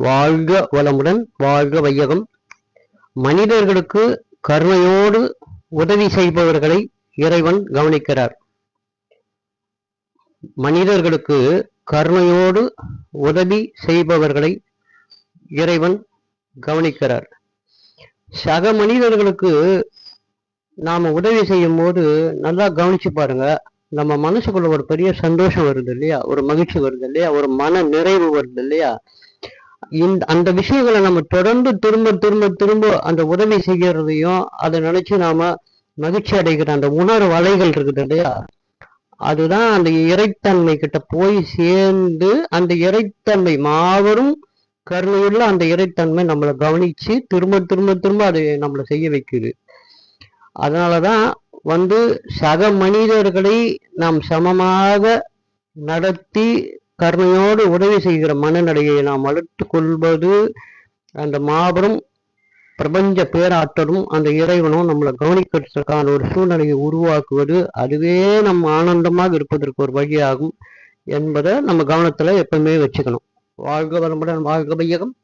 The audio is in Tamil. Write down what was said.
வாழ்க வளமுடன், வாழ்க வையகம். மனிதர்களுக்கு கருணையோடு உதவி செய்பவர்களை இறைவன் கவனிக்கிறார். மனிதர்களுக்கு கருணையோடு உதவி செய்பவர்களை இறைவன் கவனிக்கிறார். சக மனிதர்களுக்கு நாம உதவி செய்யும் போது நல்லா கவனிச்சு பாருங்க, நம்ம மனசுக்குள்ள ஒரு பெரிய சந்தோஷம் வருது இல்லையா, ஒரு மகிழ்ச்சி வருது இல்லையா, ஒரு மன நிறைவு வருது இல்லையா. அந்த விஷயங்களை நம்ம தொடர்ந்து திரும்ப திரும்ப திரும்ப அந்த உதவி செய்யறதையும் அதை நினைச்சு நாம மகிழ்ச்சி அடைகிற அந்த உணர்வு அலைகள் இருக்குது இல்லையா, அதுதான் அந்த இறைத்தன்மை கிட்ட போய் சேர்ந்து அந்த இறைத்தன்மை மாபெரும் கருணையுள்ள அந்த இறைத்தன்மை நம்மளை கவனிச்சு திரும்ப திரும்ப திரும்ப அதை நம்மளை செய்ய வைக்குது. அதனாலதான் சக மனிதர்களை நாம் சமமாக நடத்தி கருணையோடு உதவி செய்கிற மனநிலையை நாம் வளர்த்து கொள்வது அந்த மாபெரும் பிரபஞ்ச பேராற்றலும் அந்த இறைவனும் நம்மளை கவனிக்கிறதுக்கான ஒரு சூழ்நிலையை உருவாக்குவது, அதுவே நம்ம ஆனந்தமாக இருப்பதற்கு ஒரு வழியாகும் என்பதை நம்ம கவனத்துல எப்பவுமே வச்சுக்கணும். வாழ்க வளமுடன், வாழ்க வையகம்.